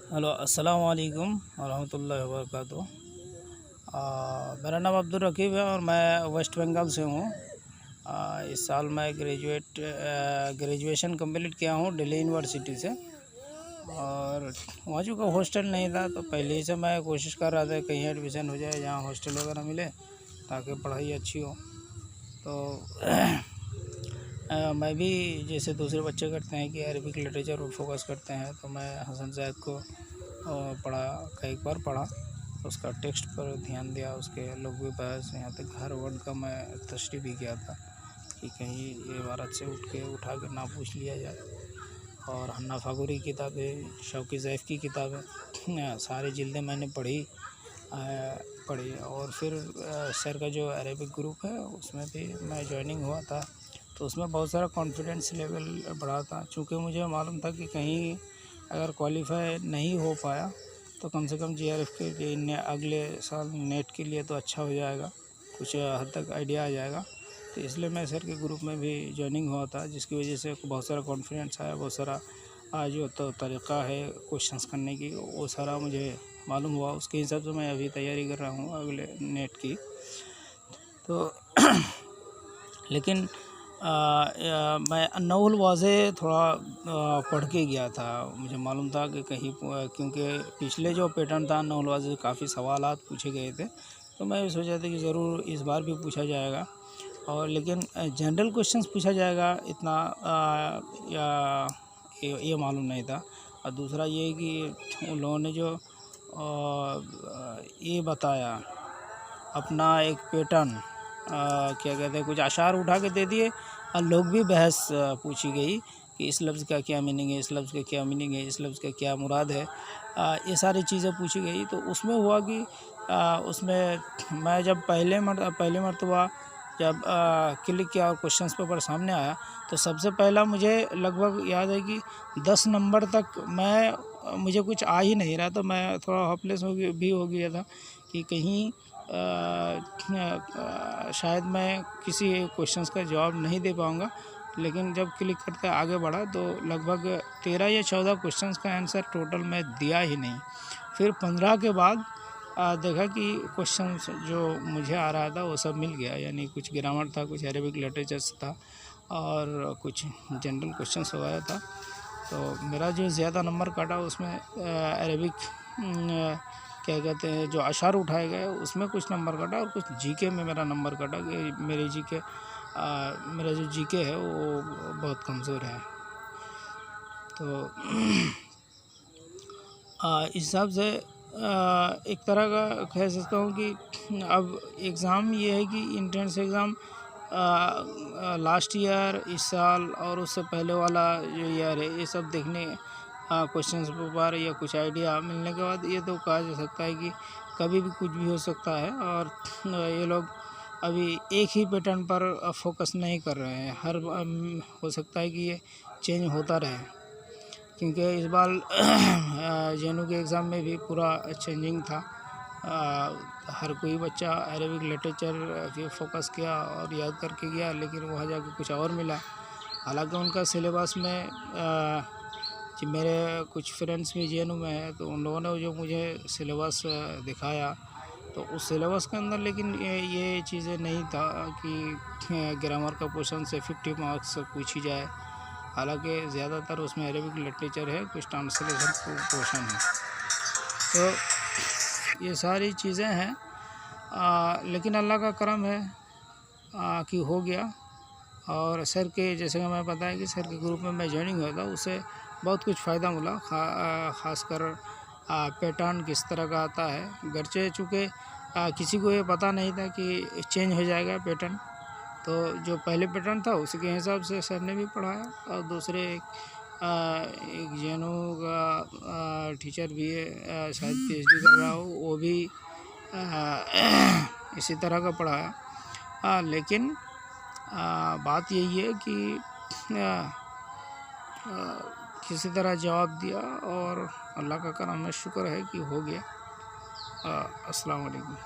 Hello, अस्सलाम वालेकुम वरहमतुल्लाहि वबरकातुहू। मेरा नाम अब्दुल रकीब है और मैं वेस्ट बंगाल से हूँ। इस साल मैं ग्रेजुएशन कंप्लीट किया हूँ दिल्ली यूनिवर्सिटी से। और वहाँ चूँकि हॉस्टल नहीं था तो पहले ही से मैं कोशिश कर रहा था कहीं एडमिशन हो जाए जहाँ हॉस्टल वगैरह मिले ताकि पढ़ाई अच्छी हो। तो मैं भी जैसे दूसरे बच्चे करते हैं कि अरबिक लिटरेचर पर फोकस करते हैं, तो मैं हसन ज़ैद को पढ़ा, कई बार पढ़ा, उसका टेक्स्ट पर ध्यान दिया, उसके लघु बहस, यहाँ तक हर वर्ड का मैं तशरीह भी किया था कि कहीं ये इबारत से उठा के ना पूछ लिया जाए। और हन्ना फागुरी की किताबें, शौकी ज़ैफ़ की किताबें सारी जिल्दें मैंने पढ़ी। और फिर सर का जो अरेबिक ग्रुप है उसमें भी मैं ज्वाइनिंग हुआ था, तो उसमें बहुत सारा कॉन्फिडेंस लेवल बढ़ा था। चूँकि मुझे मालूम था कि कहीं अगर क्वालिफाई नहीं हो पाया तो कम से कम जीआरएफ के लिए अगले साल नेट के लिए तो अच्छा हो जाएगा, कुछ हद तक आइडिया आ जाएगा। तो इसलिए मैं सर के ग्रुप में भी ज्वाइनिंग हुआ था, जिसकी वजह से बहुत सारा कॉन्फिडेंस आया, बहुत सारा जो तो तरीक़ा है क्वेश्चंस करने की वो सारा मुझे मालूम हुआ। उसके हिसाब से मैं अभी तैयारी कर रहा हूँ अगले नेट की। तो लेकिन मैं नहुल वाज़े थोड़ा पढ़ के गया था। मुझे मालूम था कि कहीं क्योंकि पिछले जो पैटर्न था नहुल वाज़े काफ़ी सवालात पूछे गए थे, तो मैं सोचा था कि ज़रूर इस बार भी पूछा जाएगा। और लेकिन जनरल क्वेश्चंस पूछा जाएगा इतना ये मालूम नहीं था। और दूसरा ये कि उन लोगों ने जो ये बताया अपना एक पैटर्न, क्या कहते हैं, कुछ अशार उठा के दे दिए और लोग भी बहस पूछी गई कि इस लफ्ज़ का क्या मीनिंग है, इस लफ्ज़ का क्या मीनिंग है, इस लफ्ज़ का क्या मुराद है। ये सारी चीज़ें पूछी गई। तो उसमें हुआ कि उसमें मैं जब पहले मरतबा जब क्लिक किया और क्वेश्चंस पेपर सामने आया, तो सबसे पहला मुझे लगभग याद है कि 10 नंबर तक मुझे कुछ आ ही नहीं रहा, तो मैं थोड़ा होपलेस हो गया था कि कहीं शायद मैं किसी क्वेश्चंस का जवाब नहीं दे पाऊँगा। लेकिन जब क्लिक करते आगे बढ़ा तो लगभग 13 या 14 क्वेश्चंस का आंसर टोटल मैं दिया ही नहीं। फिर 15 के बाद देखा कि क्वेश्चंस जो मुझे आ रहा था वो सब मिल गया, यानी कुछ ग्रामर था, कुछ अरेबिक लिटरेचर्स था और कुछ जनरल क्वेश्चंस वगैरह था। तो मेरा जो ज़्यादा नंबर काटा उसमें अरेबिक क्या कहते हैं, जो अशार उठाए गए उसमें कुछ नंबर कटा और कुछ जीके में मेरा नंबर कटा कि मेरा जो जीके है वो बहुत कमज़ोर है। तो इस हिसाब से एक तरह का कह सकता हूँ कि अब एग्ज़ाम ये है कि एंट्रेंस एग्ज़ाम लास्ट ईयर, इस साल और उससे पहले वाला जो ईयर है, ये सब देखने क्वेश्चंस पेपर या कुछ आइडिया मिलने के बाद ये तो कहा जा सकता है कि कभी भी कुछ भी हो सकता है। और ये लोग अभी एक ही पैटर्न पर फोकस नहीं कर रहे हैं, हो सकता है कि ये चेंज होता रहे, क्योंकि इस बार जेएनयू के एग्ज़ाम में भी पूरा चेंजिंग था। हर कोई बच्चा अरेबिक लिटरेचर पे फोकस किया और याद करके गया, लेकिन वहाँ जाके कुछ और मिला। हालांकि उनका सिलेबस में कि मेरे कुछ फ्रेंड्स भी जेएनयू में हैं, तो उन लोगों ने जो मुझे सिलेबस दिखाया तो उस सिलेबस के अंदर लेकिन ये चीज़ें नहीं था कि ग्रामर का क्वेश्चन से 50 मार्क्स पूछी जाए। हालांकि ज़्यादातर उसमें अरेबिक लिटरेचर है, कुछ ट्रांसलेशन क्वेश्चन है। तो ये सारी चीज़ें हैं, लेकिन अल्लाह का करम है कि हो गया। और सर के, जैसे कि मैं बताया कि सर के ग्रुप में मैं ज्वाइनिंग हुआ था, उससे बहुत कुछ फ़ायदा मिला। ख़ासकर पैटर्न किस तरह का आता है, गरचे चूँकि किसी को ये पता नहीं था कि चेंज हो जाएगा पैटर्न, तो जो पहले पैटर्न था उसी के हिसाब से सर ने भी पढ़ाया। और दूसरे एक जेएनयू का टीचर भी है, शायद पीएचडी कर रहा हो, वो भी इसी तरह का पढ़ाया। लेकिन बात यही है कि किसी तरह जवाब दिया और अल्लाह का करम है, शुक्र है कि हो गया। अस्सलाम वालेकुम।